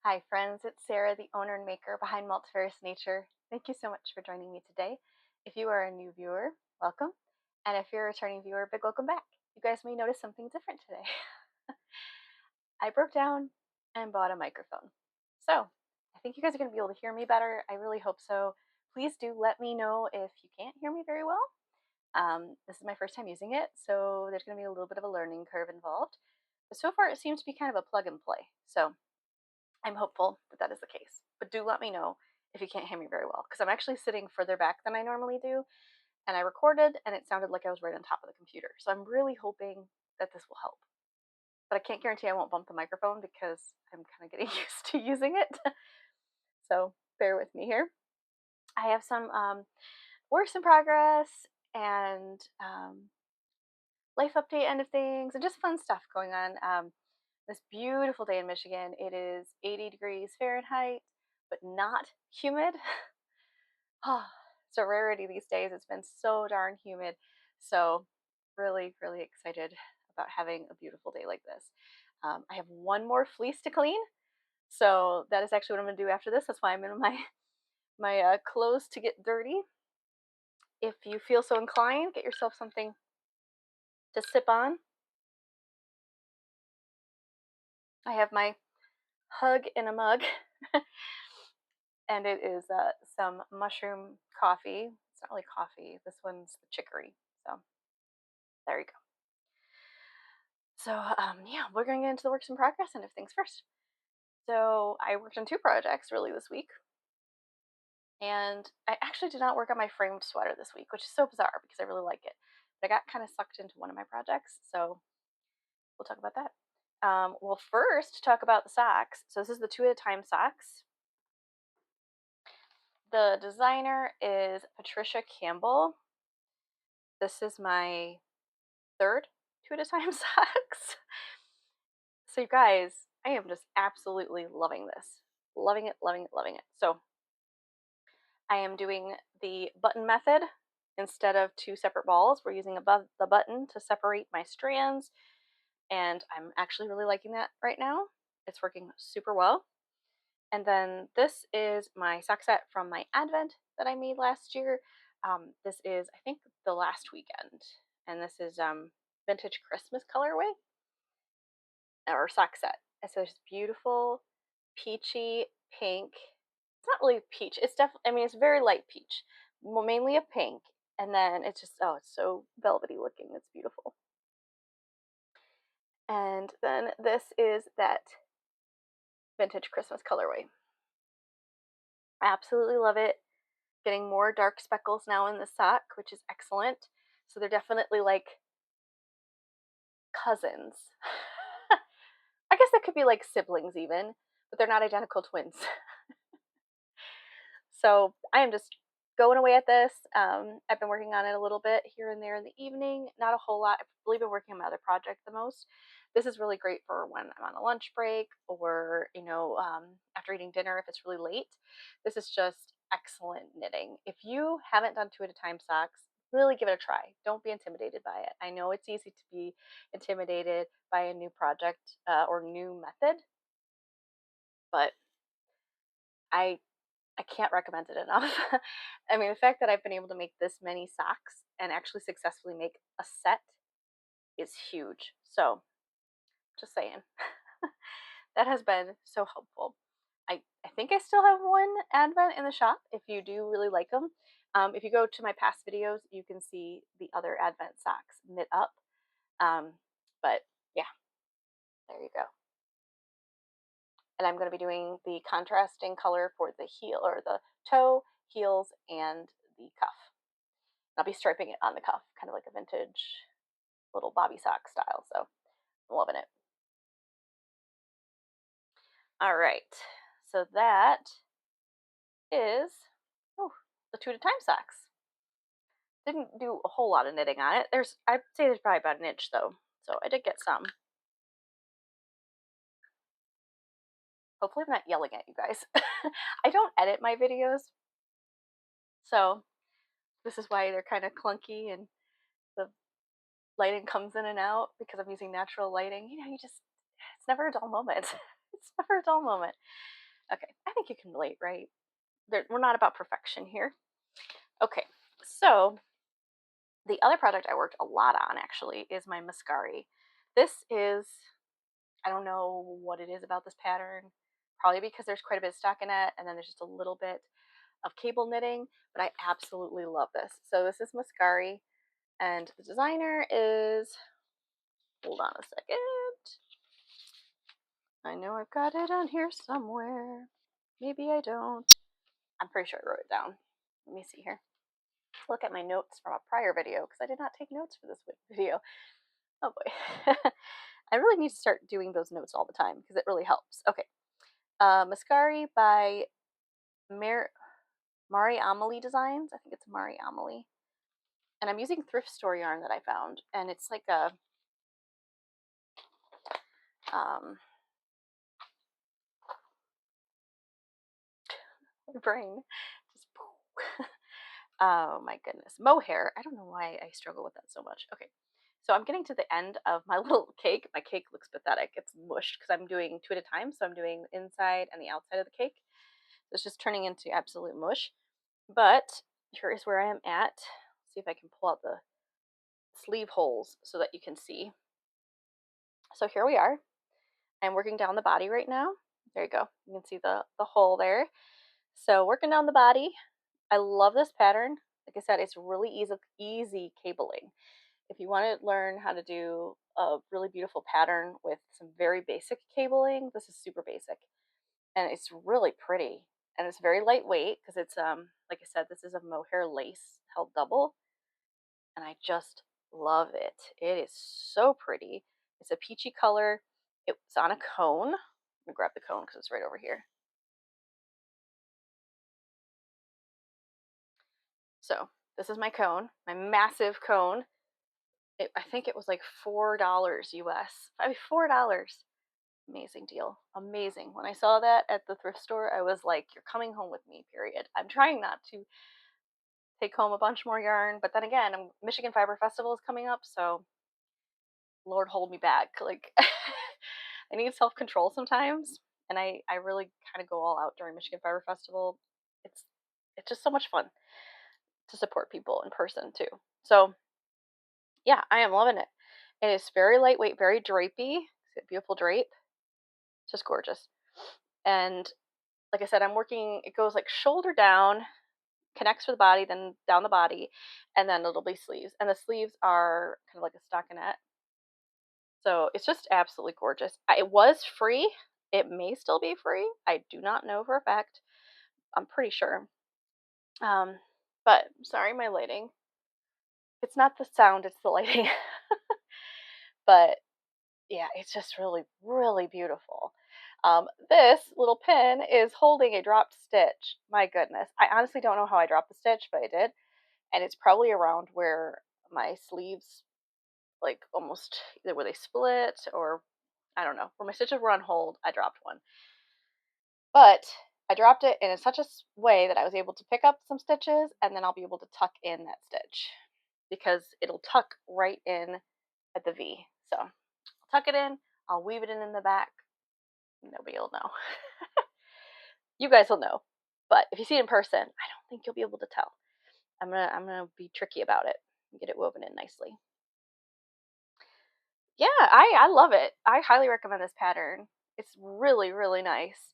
Hi, friends. It's Sarah, the owner and maker behind Multifarious Nature. Thank you so much for joining me today. If you are a new viewer, welcome. And if you're a returning viewer, big welcome back. You guys may notice something different today. I broke down and bought a microphone. So I think you guys are going to be able to hear me better. I really hope so. Please do let me know if you can't hear me very well. This is my first time using it, so there's going to be a little bit of a learning curve involved. But so far, it seems to be kind of a plug and play. So I'm hopeful that that is the case. But do let me know if you can't hear me very well, because I'm actually sitting further back than I normally do. And I recorded, and it sounded like I was right on top of the computer. So I'm really hoping that this will help. But I can't guarantee I won't bump the microphone because I'm kind of getting used to using it. So bear with me here. I have some works in progress and life update end of things and just fun stuff going on. This beautiful day in Michigan. It is 80 degrees Fahrenheit, but not humid. It's a rarity these days. It's been so darn humid. So really, really excited about having a beautiful day like this. I have one more fleece to clean. So that is actually what I'm going to do after this. That's why I'm in my clothes to get dirty. If you feel so inclined, get yourself something to sip on. I have my hug in a mug, and it is some mushroom coffee. It's not really coffee. This one's the chicory. So there you go. So yeah, we're going to get into the works in progress end of things first. So I worked on 2 projects really this week. And I actually did not work on my framed sweater this week, which is so bizarre because I really like it. But I got kind of sucked into one of my projects, so we'll talk about that. We'll first talk about the socks. So this is the 2 at a time socks. The designer is Patricia Campbell. This is my 3rd 2 at a time socks. So you guys, I am just absolutely loving this. Loving it, loving it, loving it. So I am doing the button method instead of 2 separate balls. We're using above the button to separate my strands, and I'm actually really liking that right now. It's working super well. And then this is my sock set from my advent that I made last year. This is, I think, the last weekend, and this is vintage Christmas colorway or sock set. And so it's beautiful peachy pink. It's not really peach. It's definitely, I mean, it's very light peach, mainly a pink. And then it's just, oh, it's so velvety looking. It's beautiful. And then this is that vintage Christmas colorway. I absolutely love it. Getting more dark speckles now in the sock, which is excellent. So they're definitely like cousins. I guess that could be like siblings even, but they're not identical twins. So I am just going away at this. I've been working on it a little bit here and there in the evening, not a whole lot. I've really been working on my other project the most. This is really great for when I'm on a lunch break or, after eating dinner if it's really late. This is just excellent knitting. If you haven't done 2 at a time socks, really give it a try. Don't be intimidated by it. I know it's easy to be intimidated by a new project or new method, but I I can't recommend it enough. I mean, the fact that I've been able to make this many socks and actually successfully make a set is huge. So, just saying. That has been so helpful. I think I still have one Advent in the shop if you do really like them. If you go to my past videos, you can see the other Advent socks knit up. But yeah, there you go. And I'm going to be doing the contrasting color for the heel or the toe, heels, and the cuff. I'll be striping it on the cuff, kind of like a vintage little bobby sock style. So I'm loving it. All right. So that is the 2 at a time socks. Didn't do a whole lot of knitting on it. I'd say there's probably about an inch though. So I did get some. Hopefully I'm not yelling at you guys. I don't edit my videos. So this is why they're kind of clunky and the lighting comes in and out because I'm using natural lighting. It's never a dull moment. It's never a dull moment. Okay, I think you can relate, right? We're not about perfection here. Okay, so the other project I worked a lot on actually is my Mascari. This is, I don't know what it is about this pattern, probably because there's quite a bit of stockinette and then there's just a little bit of cable knitting, but I absolutely love this. So this is Mascari, and the designer is, hold on a second, I know I've got it on here somewhere. Maybe I don't. I'm pretty sure I wrote it down. Let me see here. Look at my notes from a prior video because I did not take notes for this video. Oh boy. I really need to start doing those notes all the time because it really helps. Okay. Mascari by Mari Amelie Designs. I think it's Mari Amelie. And I'm using thrift store yarn that I found. And it's like a my brain just oh my goodness. Mohair. I don't know why I struggle with that so much. Okay. So I'm getting to the end of my little cake. My cake looks pathetic. It's mushed because I'm doing two at a time. So I'm doing the inside and the outside of the cake. So it's just turning into absolute mush. But here is where I am at. Let's see if I can pull out the sleeve holes so that you can see. So here we are. I'm working down the body right now. There you go. You can see the hole there. So working down the body. I love this pattern. Like I said, it's really easy cabling. If you want to learn how to do a really beautiful pattern with some very basic cabling, this is super basic. And it's really pretty. And it's very lightweight because it's, like I said, this is a mohair lace held double. And I just love it. It is so pretty. It's a peachy color. It's on a cone. Let me grab the cone because it's right over here. So this is my cone, my massive cone. I think it was like $4 US. I mean, $4. Amazing deal. Amazing. When I saw that at the thrift store, I was like, you're coming home with me, period. I'm trying not to take home a bunch more yarn, but then again, Michigan Fiber Festival is coming up, so Lord hold me back. Like I need self-control sometimes, and I really kind of go all out during Michigan Fiber Festival. It's just so much fun to support people in person too. So yeah, I am loving it. It is very lightweight, very drapey. It's a beautiful drape. Just gorgeous. And like I said, I'm working, it goes like shoulder down, connects for the body, then down the body, and then it'll be sleeves. And the sleeves are kind of like a stockinette. So it's just absolutely gorgeous. It was free. It may still be free. I do not know for a fact. I'm pretty sure. But sorry, my lighting. It's not the sound, it's the lighting. But yeah, it's just really, really beautiful. This little pin is holding a dropped stitch. My goodness. I honestly don't know how I dropped the stitch, but I did. And it's probably around where my sleeves, like almost either where they split or I don't know. Where my stitches were on hold, I dropped one. But I dropped it in such a way that I was able to pick up some stitches and then I'll be able to tuck in that stitch because it'll tuck right in at the V. So I'll tuck it in, I'll weave it in the back. Nobody will know. You guys will know. But if you see it in person, I don't think you'll be able to tell. I'm gonna be tricky about it and get it woven in nicely. Yeah, I love it. I highly recommend this pattern. It's really, really nice.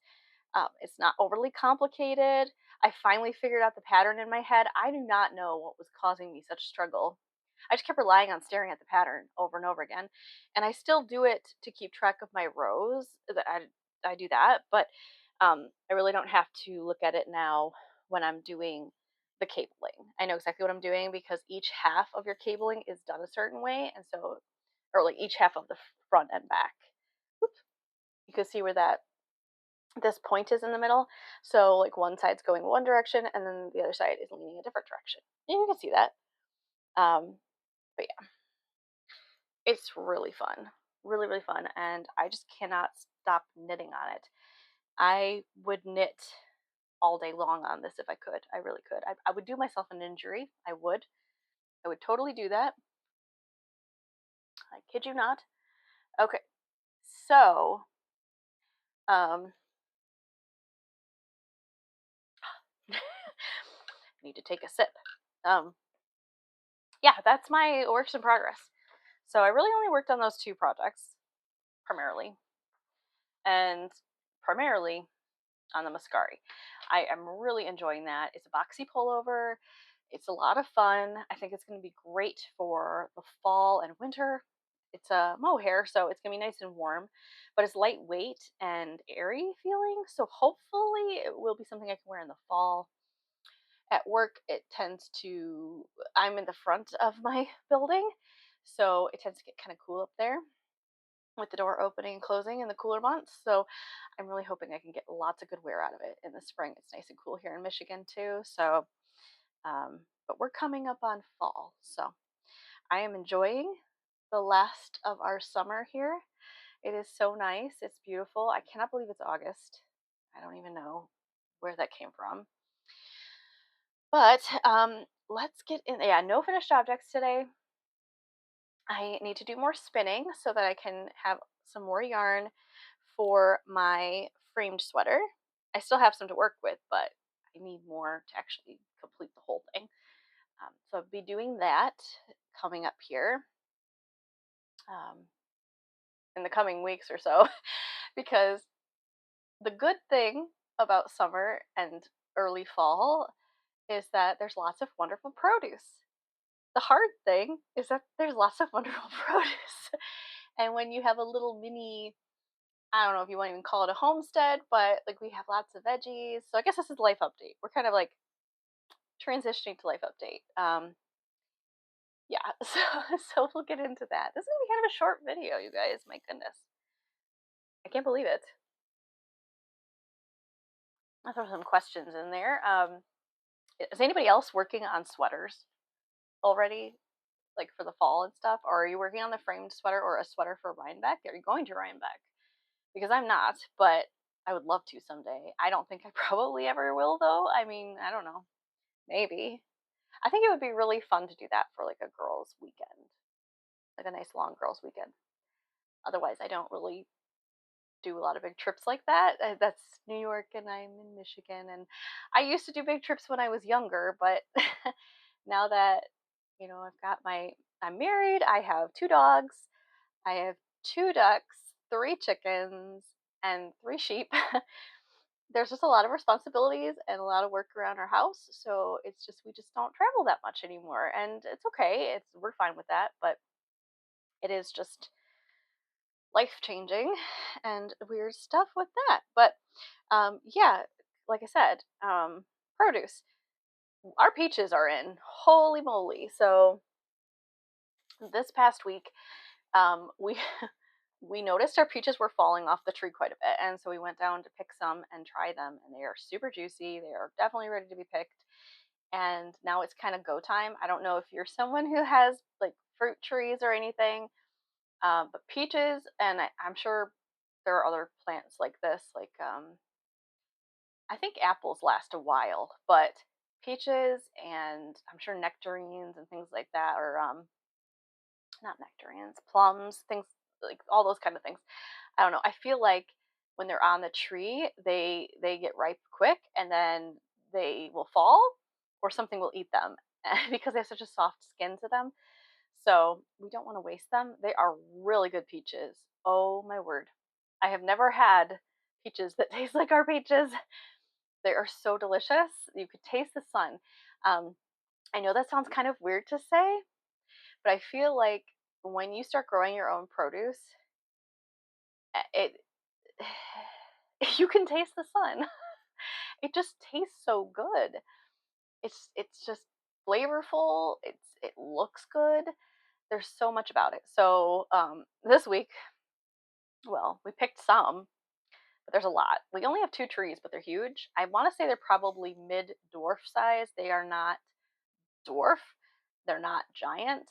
It's not overly complicated. I finally figured out the pattern in my head. I do not know what was causing me such struggle. I just kept relying on staring at the pattern over and over again, and I still do it to keep track of my rows. That I do that, but I really don't have to look at it now when I'm doing the cabling. I know exactly what I'm doing because each half of your cabling is done a certain way, and so or like each half of the front and back. Oops. You can see where this point is in the middle. So like one side's going one direction and then the other side is leaning a different direction. And you can see that. But yeah, it's really fun. Really, really fun. And I just cannot stop knitting on it. I would knit all day long on this if I could. I really could. I would do myself an injury. I would. I would totally do that. I kid you not. Okay. So, um, need to take a sip. Yeah, that's my works in progress. So I really only worked on those 2 projects primarily, and primarily on the Mascari. I am really enjoying that. It's a boxy pullover. It's a lot of fun. I think it's going to be great for the fall and winter. It's a mohair, so it's going to be nice and warm, but it's lightweight and airy feeling. So hopefully it will be something I can wear in the fall. At work, I'm in the front of my building, so it tends to get kind of cool up there with the door opening and closing in the cooler months. So I'm really hoping I can get lots of good wear out of it in the spring. It's nice and cool here in Michigan too. So, but we're coming up on fall. So I am enjoying the last of our summer here. It is so nice. It's beautiful. I cannot believe it's August. I don't even know where that came from. But let's get in. Yeah, no finished objects today. I need to do more spinning so that I can have some more yarn for my framed sweater. I still have some to work with, but I need more to actually complete the whole thing. So I'll be doing that coming up here in the coming weeks or so, because the good thing about summer and early fall is that there's lots of wonderful produce. The hard thing is that there's lots of wonderful produce. And when you have a little mini, I don't know if you want to even call it a homestead, but like we have lots of veggies. So I guess this is life update. We're kind of like transitioning to life update. Yeah, so we'll get into that. This is gonna be kind of a short video, you guys. My goodness, I can't believe it. I'll throw some questions in there. Is anybody else working on sweaters already, like for the fall and stuff? Or are you working on the framed sweater or a sweater for Rhinebeck? Are you going to Rhinebeck? Because I'm not, but I would love to someday. I don't think I probably ever will, though. I mean, I don't know. Maybe. I think it would be really fun to do that for like a girls' weekend, like a nice long girls' weekend. Otherwise, I don't really do a lot of big trips like that. That's New York, and I'm in Michigan, and I used to do big trips when I was younger, but now that I'm married, I have 2 dogs, I have 2 ducks, 3 chickens, and 3 sheep. There's just a lot of responsibilities and a lot of work around our house, so it's just we just don't travel that much anymore, and it's okay. We're fine with that, but it is just life changing and weird stuff with that. But yeah, like I said, produce. Our peaches are in. Holy moly! So this past week, we we noticed our peaches were falling off the tree quite a bit, and so we went down to pick some and try them, and they are super juicy. They are definitely ready to be picked. And now it's kind of go time. I don't know if you're someone who has like fruit trees or anything, but peaches, and I'm sure there are other plants like this, like I think apples last a while, but peaches and I'm sure nectarines and things like that, or not nectarines, plums, things like all those kind of things. I don't know. I feel like when they're on the tree, they get ripe quick, and then they will fall, or something will eat them because they have such a soft skin to them. So we don't want to waste them. They are really good peaches. Oh my word! I have never had peaches that taste like our peaches. They are so delicious. You could taste the sun. Um, I know that sounds kind of weird to say, but I feel like when you start growing your own produce, it you can taste the sun. It just tastes so good. It's just flavorful. It looks good. There's so much about it. So this week, well, we picked some, but there's a lot. We only have 2 trees, but they're huge. I want to say they're probably mid dwarf size. They are not dwarf. They're not giant.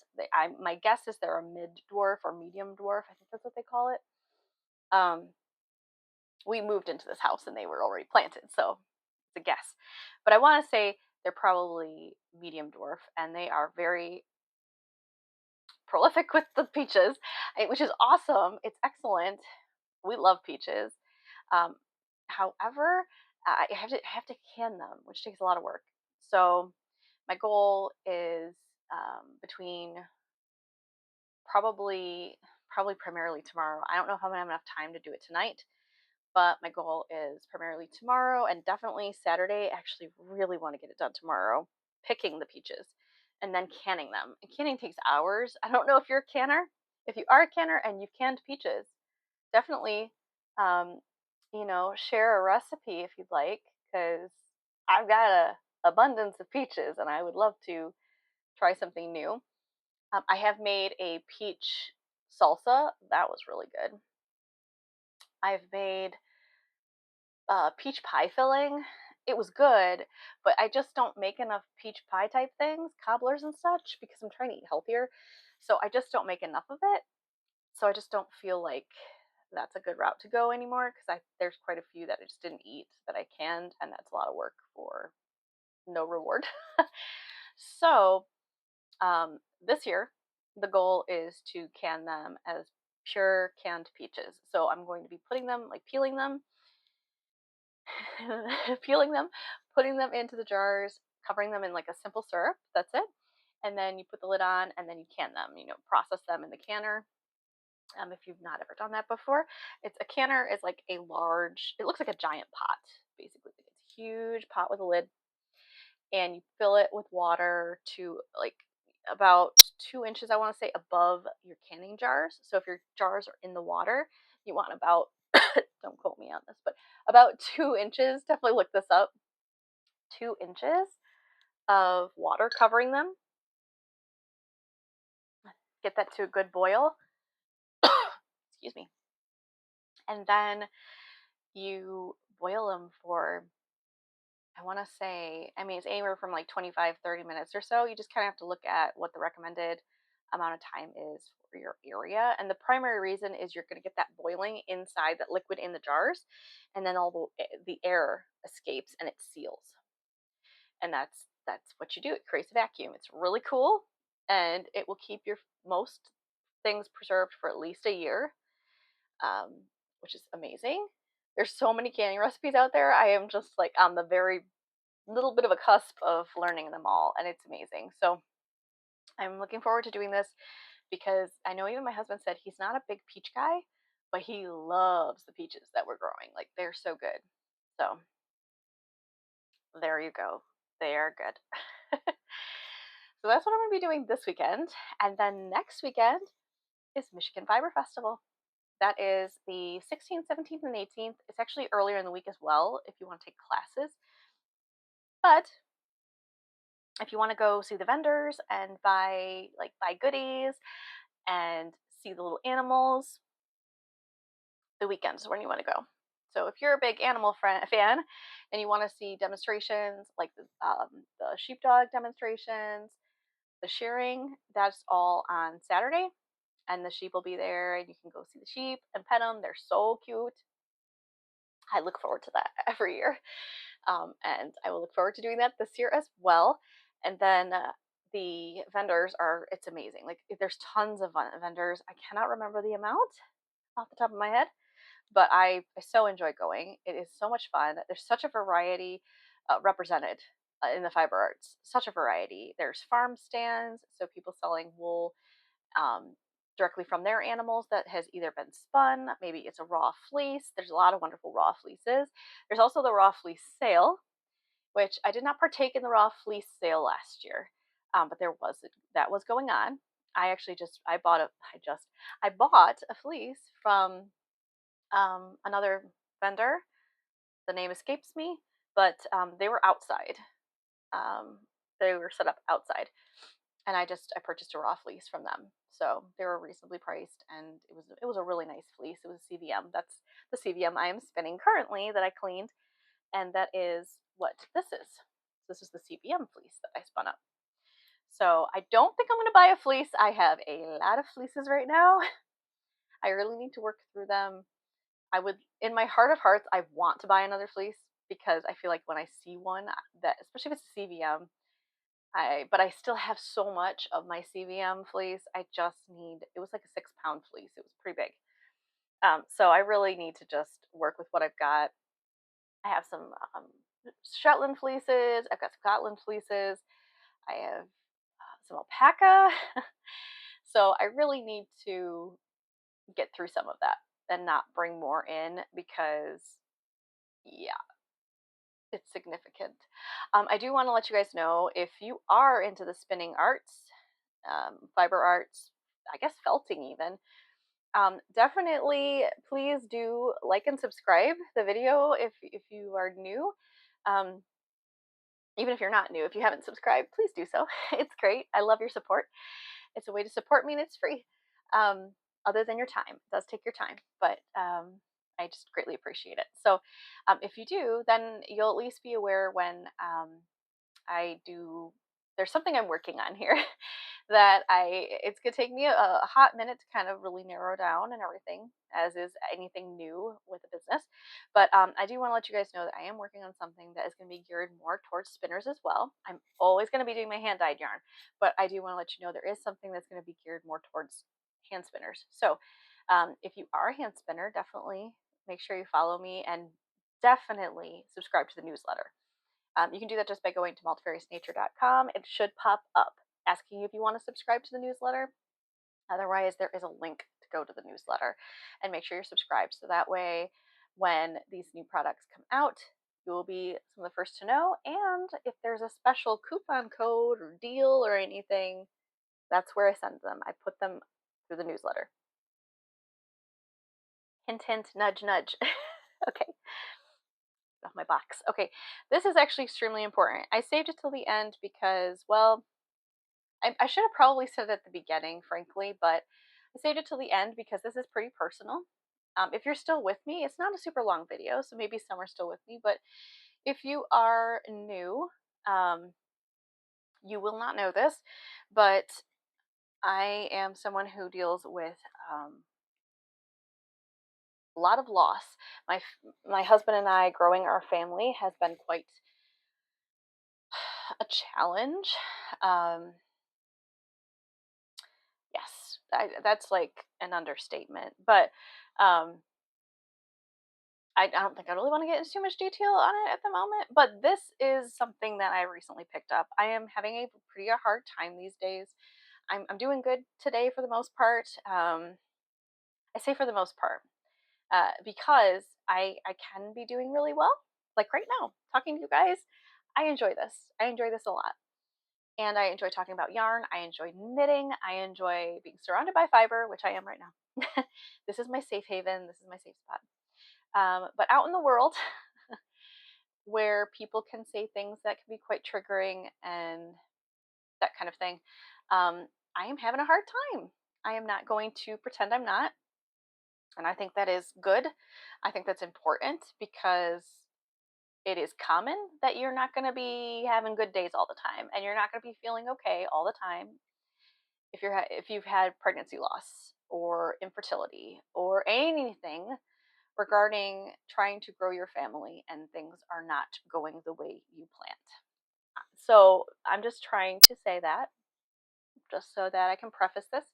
My guess is they're a mid dwarf or medium dwarf. I think that's what they call it. We moved into this house and they were already planted, so it's a guess. But I want to say they're probably medium dwarf, and they are very prolific with the peaches, which is awesome. It's excellent. We love peaches. However, I have to can them, which takes a lot of work. So My goal is between probably primarily tomorrow. I don't know if I'm gonna have enough time to do it tonight, but my goal is primarily tomorrow and definitely Saturday. I actually really want to get it done tomorrow, picking the peaches and then canning them. And canning takes hours. I don't know if you're a canner. If you are a canner and you've canned peaches, definitely, um, share a recipe if you'd like, because I've got a abundance of peaches and I would love to try something new. I have made a peach salsa. That was really good. I've made peach pie filling. It was good, but I just don't make enough peach pie type things, cobblers and such, because I'm trying to eat healthier. So I just don't make enough of it. So I just don't feel like that's a good route to go anymore because I there's quite a few that I just didn't eat that I canned, and that's a lot of work for no reward. So this year, the goal is to can them as pure canned peaches. So I'm going to be putting them, like peeling them, peeling them, putting them into the jars, covering them in like a simple syrup. That's it. And then you put the lid on and then you can them, process them in the canner. If you've not ever done that before, it's a canner is like a large, it looks like a giant pot, basically. It's a huge pot with a lid, and you fill it with water to like about 2 inches, I want to say, above your canning jars. So if your jars are in the water, you want about, don't quote me on this, but about 2 inches, definitely look this up, 2 inches of water covering them. Get that to a good boil. Excuse me. And then you boil them for, I want to say, I mean, it's anywhere from like 25, 30 minutes or so. You just kind of have to look at what the recommended amount of time is for your area. And the primary reason is you're going to get that boiling inside, that liquid in the jars, and then all the air escapes and it seals. And that's what you do. It creates a vacuum. It's really cool, and it will keep your most things preserved for at least a year, um, which is amazing. There's so many canning recipes out there. I am just like on the very little bit of a cusp of learning them all, and it's amazing. So I'm looking forward to doing this because I know even my husband said he's not a big peach guy, but he loves the peaches that we're growing. Like they're so good. So there you go. They are good. So that's what I'm going to be doing this weekend. And then next weekend is Michigan Fiber Festival. That is the 16th, 17th, and 18th. It's actually earlier in the week as well if you want to take classes. But if you want to go see the vendors and buy goodies and see the little animals, the weekend is when you want to go. So if you're a big animal fan and you want to see demonstrations like the sheepdog demonstrations, the shearing, that's all on Saturday. And the sheep will be there and you can go see the sheep and pet them. They're so cute. I look forward to that every year. And I will look forward to doing that this year as well. And then the vendors it's amazing. Like there's tons of vendors. I cannot remember the amount off the top of my head, but I so enjoy going. It is so much fun. There's such a variety represented in the fiber arts, such a variety. There's farm stands, so people selling wool um, directly from their animals that has either been spun, maybe it's a raw fleece. There's a lot of wonderful raw fleeces. There's also the raw fleece sale, which I did not partake in the raw fleece sale last year, but that was going on. I actually I bought a fleece from another vendor. The name escapes me, but they were outside. Um, they were set up outside, and I purchased a raw fleece from them. So they were reasonably priced, and it was a really nice fleece. It was a CVM. That's the CVM I am spinning currently that I cleaned, and that is what this is. This is the CVM fleece that I spun up. So I don't think I'm going to buy a fleece. I have a lot of fleeces right now. I really need to work through them. I would, in my heart of hearts, I want to buy another fleece because I feel like when I see one that, especially if it's a CVM, but I still have so much of my CVM fleece. It was like a 6 pound fleece. It was pretty big. So I really need to just work with what I've got. I have some Shetland fleeces. I've got Scotland fleeces. I have some alpaca. So I really need to get through some of that and not bring more in because, yeah, it's significant. I do want to let you guys know, if you are into the spinning arts, fiber arts, I guess felting even, definitely please do like and subscribe the video if you are new. Um, Even if you're not new, if you haven't subscribed, please do so. It's great. I love your support. It's a way to support me, and it's free. Um, Other than your time, it does take your time, but I just greatly appreciate it. So, if you do, then you'll at least be aware when I do. There's something I'm working on here that it's gonna take me a hot minute to kind of really narrow down and everything, as is anything new with the business. But I do want to let you guys know that I am working on something that is going to be geared more towards spinners as well. I'm always going to be doing my hand dyed yarn, but I do want to let you know there is something that's going to be geared more towards hand spinners. So if you are a hand spinner, definitely make sure you follow me and definitely subscribe to the newsletter. You can do that just by going to multifariousnature.com. It should pop up asking you if you want to subscribe to the newsletter. Otherwise, there is a link to go to the newsletter, and make sure you're subscribed. So that way, when these new products come out, you will be some of the first to know. And if there's a special coupon code or deal or anything, that's where I send them. I put them through the newsletter. Hint, hint, nudge, nudge. Okay. Off my box. Okay. This is actually extremely important. I saved it till the end because, well, I should have probably said it at the beginning, frankly, but I saved it till the end because this is pretty personal. If you're still with me, it's not a super long video, so maybe some are still with me, but if you are new, um, you will not know this, but I am someone who deals with a lot of loss. My husband and I, growing our family has been quite a challenge. Um, yes, that's like an understatement, but um, I don't think I really want to get into too much detail on it at the moment, but this is something that I recently picked up. I am having a pretty hard time these days. I'm doing good today for the most part. I say for the most part because I can be doing really well. Like right now, talking to you guys, I enjoy this. I enjoy this a lot. And I enjoy talking about yarn. I enjoy knitting. I enjoy being surrounded by fiber, which I am right now. This is my safe haven. This is my safe spot. But out in the world, where people can say things that can be quite triggering and that kind of thing, I am having a hard time. I am not going to pretend I'm not. And I think that is good. I think that's important because it is common that you're not going to be having good days all the time, and you're not going to be feeling okay all the time if you've had pregnancy loss or infertility or anything regarding trying to grow your family and things are not going the way you planned. So I'm just trying to say that just so that I can preface this.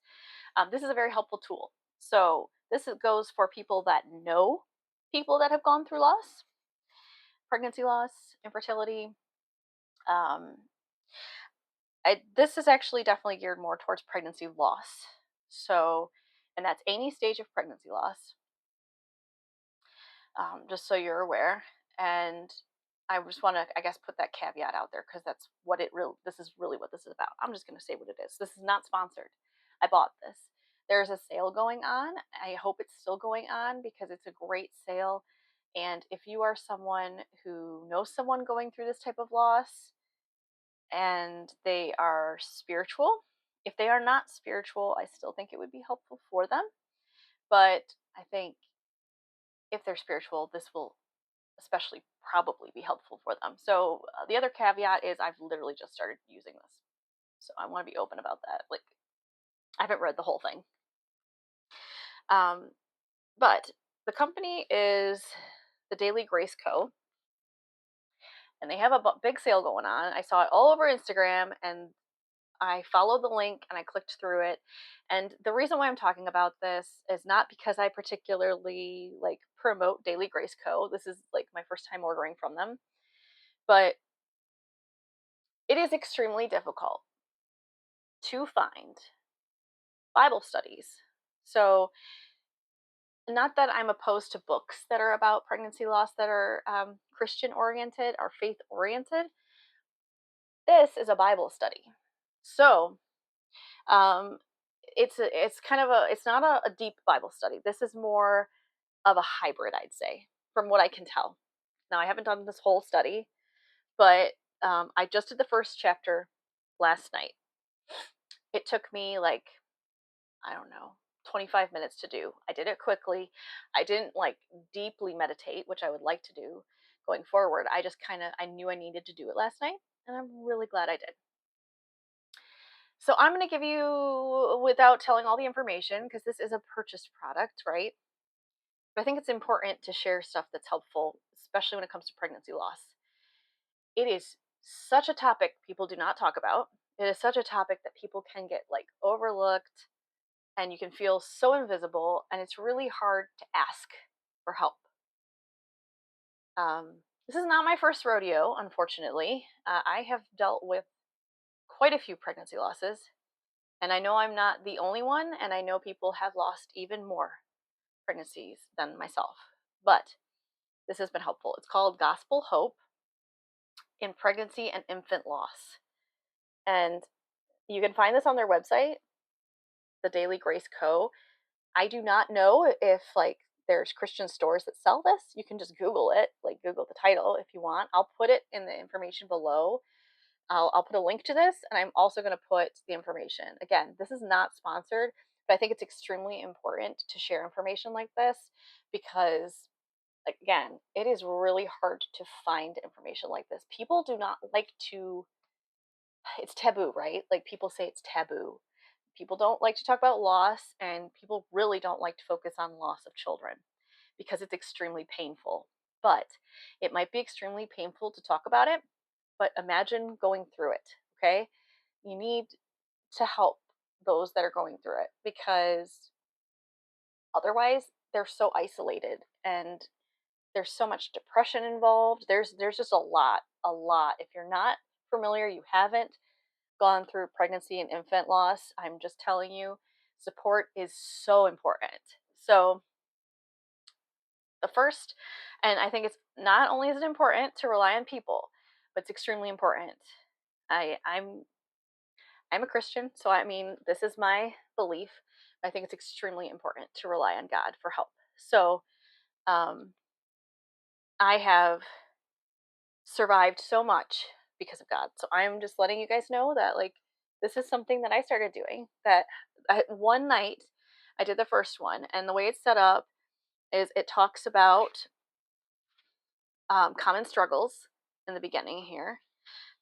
This is a very helpful tool. So goes for people that know people that have gone through loss, pregnancy loss, infertility. Um, this is actually definitely geared more towards pregnancy loss. So, and that's any stage of pregnancy loss, just so you're aware. And I just want to, I guess, put that caveat out there because that's what this is really what this is about. I'm just going to say what it is. This is not sponsored. I bought this. There's a sale going on. I hope it's still going on because it's a great sale. And if you are someone who knows someone going through this type of loss and they are spiritual, if they are not spiritual, I still think it would be helpful for them. But I think if they're spiritual, this will especially probably be helpful for them. So the other caveat is I've literally just started using this. So I want to be open about that. Like, I haven't read the whole thing. But the company is the Daily Grace Co. And they have a big sale going on. I saw it all over Instagram and I followed the link and I clicked through it. And the reason why I'm talking about this is not because I particularly like promote Daily Grace Co. This is like my first time ordering from them. But it is extremely difficult to find Bible studies. So, not that I'm opposed to books that are about pregnancy loss that are Christian oriented or faith oriented. This is a Bible study. So, um, it's kind of it's not a deep Bible study. This is more of a hybrid, I'd say, from what I can tell. Now, I haven't done this whole study, but I just did the first chapter last night. It took me like, I don't know, 25 minutes to do. I did it quickly. I didn't like deeply meditate, which I would like to do going forward. I just I knew I needed to do it last night, and I'm really glad I did. So I'm going to give you, without telling all the information, because this is a purchased product, right? But I think it's important to share stuff that's helpful, especially when it comes to pregnancy loss. It is such a topic people do not talk about. It is such a topic that people can get like overlooked, and you can feel so invisible, and it's really hard to ask for help. This is not my first rodeo, unfortunately. I have dealt with quite a few pregnancy losses, and I know I'm not the only one, and I know people have lost even more pregnancies than myself. But this has been helpful. It's called Gospel Hope in Pregnancy and Infant Loss. And you can find this on their website, the Daily Grace Co. I do not know if like there's Christian stores that sell this. You can just Google it, like Google the title if you want. I'll put it in the information below. I'll put a link to this, and I'm also going to put the information. Again, this is not sponsored, but I think it's extremely important to share information like this because, again, it is really hard to find information like this. People do not like to, it's taboo, right? Like people say it's taboo. People don't like to talk about loss, and people really don't like to focus on loss of children because it's extremely painful. But it might be extremely painful to talk about it, but imagine going through it, okay? You need to help those that are going through it because otherwise they're so isolated, and there's so much depression involved. There's just a lot, a lot. If you're not familiar, you haven't gone through pregnancy and infant loss, I'm just telling you, support is so important. So the first, and I think it's not only is it important to rely on people, but it's extremely important. I'm a Christian, so I mean this is my belief. I think it's extremely important to rely on God for help. So um, I have survived so much because of God. So I'm just letting you guys know that like this is something that I started doing. That one night I did the first one, and the way it's set up is it talks about common struggles in the beginning here,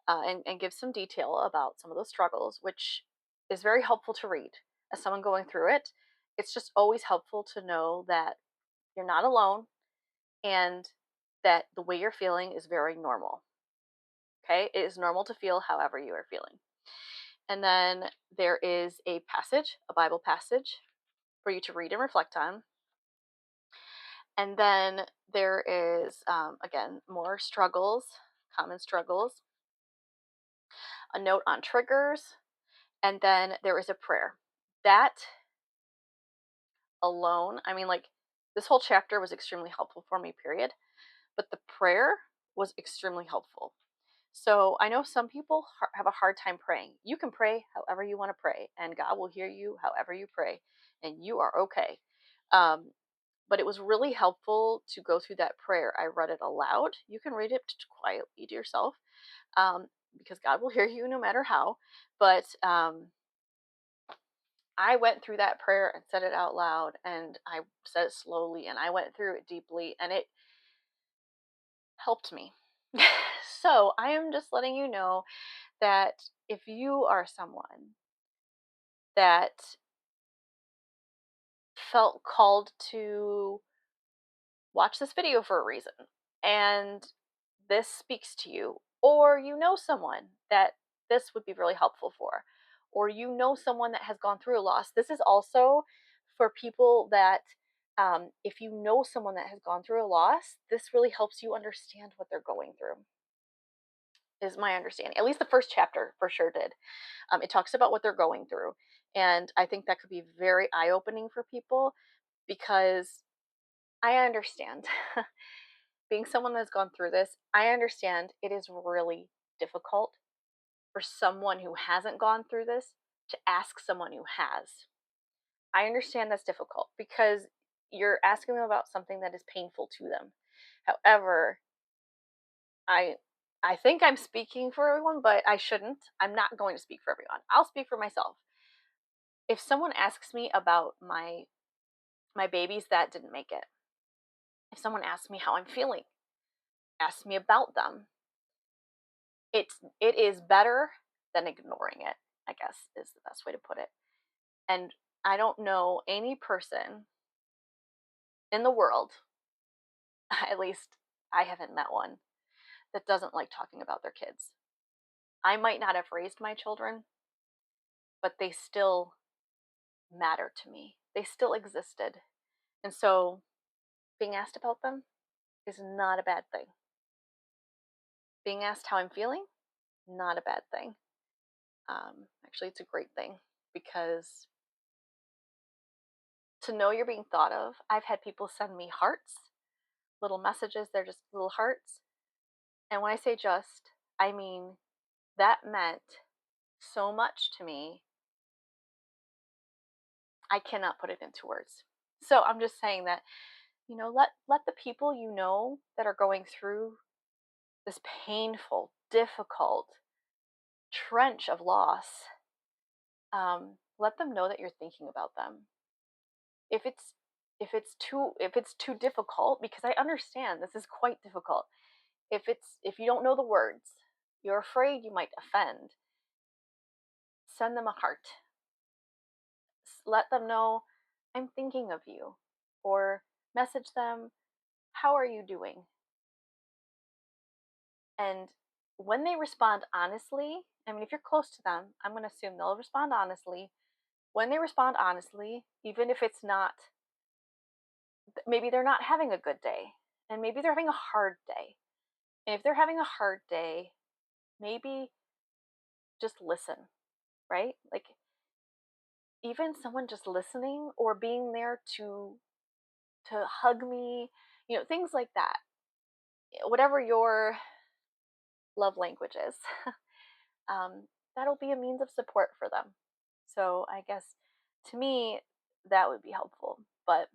and gives some detail about some of those struggles, which is very helpful to read as someone going through it. It's just always helpful to know that you're not alone and that the way you're feeling is very normal. Okay, it is normal to feel however you are feeling. And then there is a passage, a Bible passage for you to read and reflect on. And then there is, again, more struggles, common struggles, a note on triggers, and then there is a prayer. That alone, I mean, like, this whole chapter was extremely helpful for me, period. But the prayer was extremely helpful. So I know some people have a hard time praying. You can pray however you want to pray, and God will hear you however you pray, and you are okay. Um, but it was really helpful to go through that prayer. I read it aloud. You can read it quietly to yourself, because God will hear you no matter how. But I went through that prayer and said it out loud, and I said it slowly, and I went through it deeply, and it helped me. So I am just letting you know that if you are someone that felt called to watch this video for a reason and this speaks to you, or you know someone that this would be really helpful for, or you know someone that has gone through a loss, this is also for people that, if you know someone that has gone through a loss, this really helps you understand what they're going through. is my understanding. At least the first chapter for sure did. It talks about what they're going through. And I think that could be very eye opening for people because I understand. Being someone that's gone through this, I understand it is really difficult for someone who hasn't gone through this to ask someone who has. I understand that's difficult because you're asking them about something that is painful to them. However, I I think I'm speaking for everyone, but I shouldn't. I'm not going to speak for everyone. I'll speak for myself. If someone asks me about my babies that didn't make it, if someone asks me how I'm feeling, asks me about them, it is better than ignoring it, I guess is the best way to put it. And I don't know any person in the world, at least I haven't met one, that doesn't like talking about their kids. I might not have raised my children, but they still matter to me. They still existed. And so being asked about them is not a bad thing. Being asked how I'm feeling, not a bad thing. Actually, it's a great thing because to know you're being thought of, I've had people send me hearts, little messages, they're just little hearts. And when I say just, I mean that meant so much to me. I cannot put it into words. So I'm just saying that, let the people you know that are going through this painful, difficult trench of loss, let them know that you're thinking about them. If it's too difficult, because I understand this is quite difficult. If you don't know the words, you're afraid you might offend, send them a heart. Let them know I'm thinking of you, or message them, how are you doing? And when they respond honestly, I mean, if you're close to them, I'm going to assume they'll respond honestly. When they respond honestly, even if it's not, maybe they're not having a good day, and maybe they're having a hard day. And if they're having a hard day, maybe just listen, right? Like, even someone just listening or being there to hug me, things like that. Whatever your love language is, that'll be a means of support for them. So I guess to me, that would be helpful. But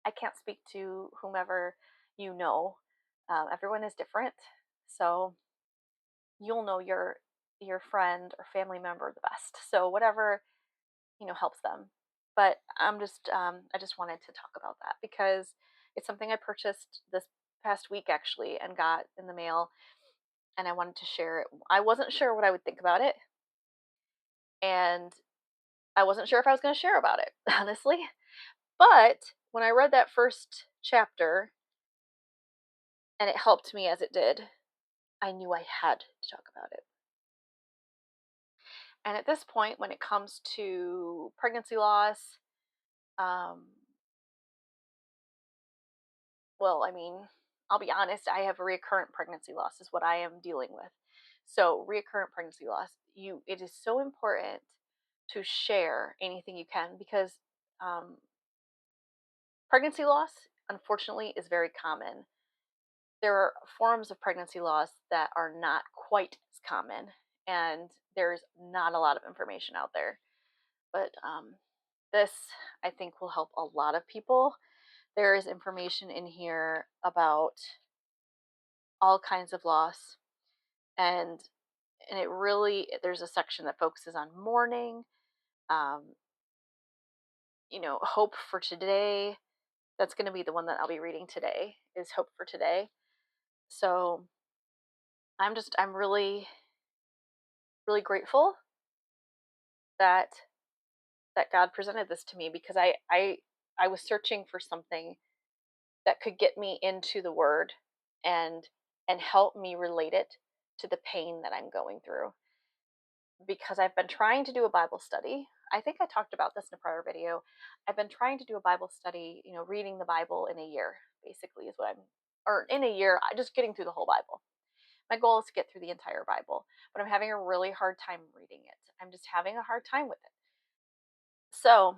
I can't speak to whomever you know. Everyone is different, so you'll know your friend or family member the best. So whatever helps them. But I just wanted to talk about that because it's something I purchased this past week actually and got in the mail, and I wanted to share it. I wasn't sure what I would think about it, and I wasn't sure if I was going to share about it, honestly. But when I read that first chapter and it helped me as it did, I knew I had to talk about it. And at this point, when it comes to pregnancy loss, um, well, I mean, I'll be honest, I have recurrent pregnancy loss is what I am dealing with. So, recurrent pregnancy loss, it is so important to share anything you can because um, pregnancy loss, unfortunately, is very common. There are forms of pregnancy loss that are not quite as common, and there's not a lot of information out there. But this, I think, will help a lot of people. There is information in here about all kinds of loss, and it really, there's a section that focuses on mourning, um, hope for today. That's going to be the one that I'll be reading today, is Hope for Today. So I'm really, really grateful that God presented this to me because I was searching for something that could get me into the word and help me relate it to the pain that I'm going through, because I've been trying to do a Bible study. I think I talked about this in a prior video. I've been trying to do a Bible study, reading the Bible in a year, basically, is what I'm, or in a year, just getting through the whole Bible. My goal is to get through the entire Bible, but I'm having a really hard time reading it. I'm just having a hard time with it. So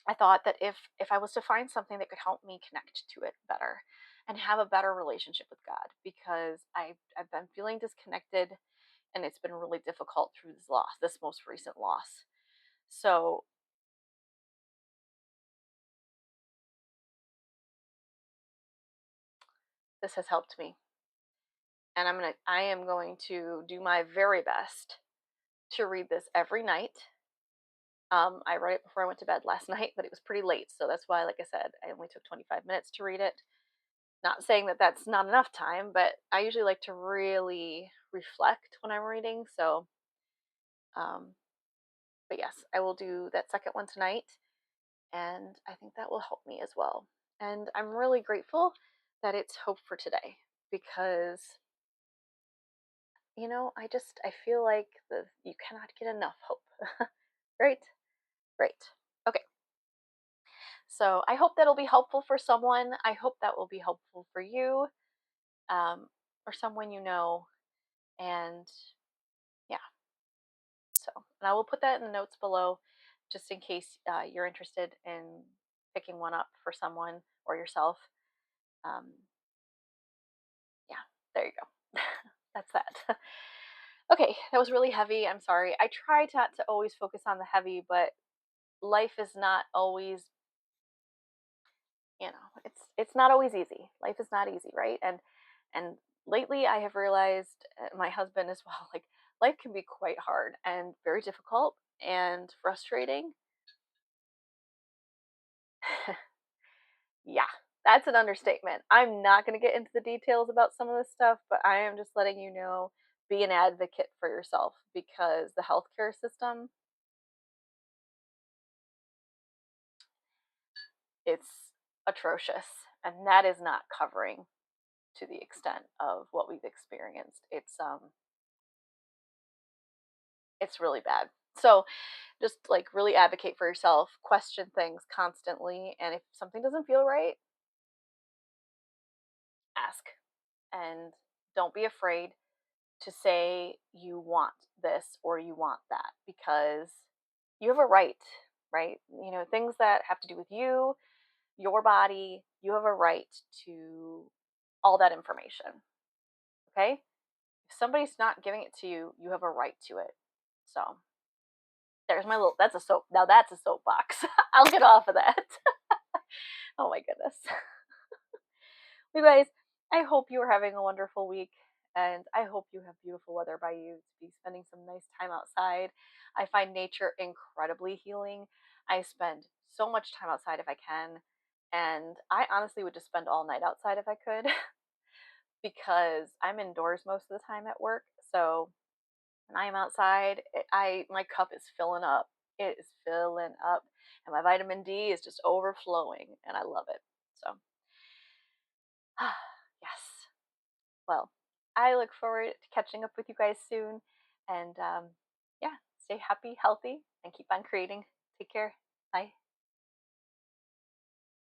I thought that if I was to find something that could help me connect to it better and have a better relationship with God, because I've been feeling disconnected, and it's been really difficult through this most recent loss. So this has helped me, and I am going to do my very best to read this every night. I read it before I went to bed last night, but it was pretty late, so that's why, like I said, I only took 25 minutes to read it. Not saying that that's not enough time, but I usually like to really reflect when I'm reading. So, um, but yes, I will do that second one tonight, and I think that will help me as well. And I'm really grateful that it's Hope for Today, because I feel like you cannot get enough hope. Right? Great. Okay. So I hope that'll be helpful for someone. I hope that will be helpful for you, um, or someone you know. And yeah, so, and I will put that in the notes below just in case you're interested in picking one up for someone or yourself. Um, yeah, there you go. That's that. Okay, that was really heavy. I'm sorry. I try not to always focus on the heavy, but life is not always, it's not always easy. Life is not easy, right? And lately I have realized, my husband as well, like, life can be quite hard and very difficult and frustrating. Yeah, that's an understatement. I'm not going to get into the details about some of this stuff, but I am just letting you know, be an advocate for yourself, because the healthcare system, it's atrocious, and that is not covering to the extent of what we've experienced. It's really bad. So just like really advocate for yourself, question things constantly, and if something doesn't feel right, ask. And don't be afraid to say you want this or you want that, because you have a right? Things that have to do with you, your body, you have a right to all that information. Okay? If somebody's not giving it to you, you have a right to it. So there's my little, that's a soap. Now that's a soapbox. I'll get off of that. Oh my goodness. You guys, I hope you are having a wonderful week, and I hope you have beautiful weather by you to be spending some nice time outside. I find nature incredibly healing. I spend so much time outside if I can, and I honestly would just spend all night outside if I could, because I'm indoors most of the time at work. So when I am outside, my cup is filling up. It is filling up, and my vitamin D is just overflowing, and I love it. So, yes. Well, I look forward to catching up with you guys soon. And yeah, stay happy, healthy, and keep on creating. Take care. Bye.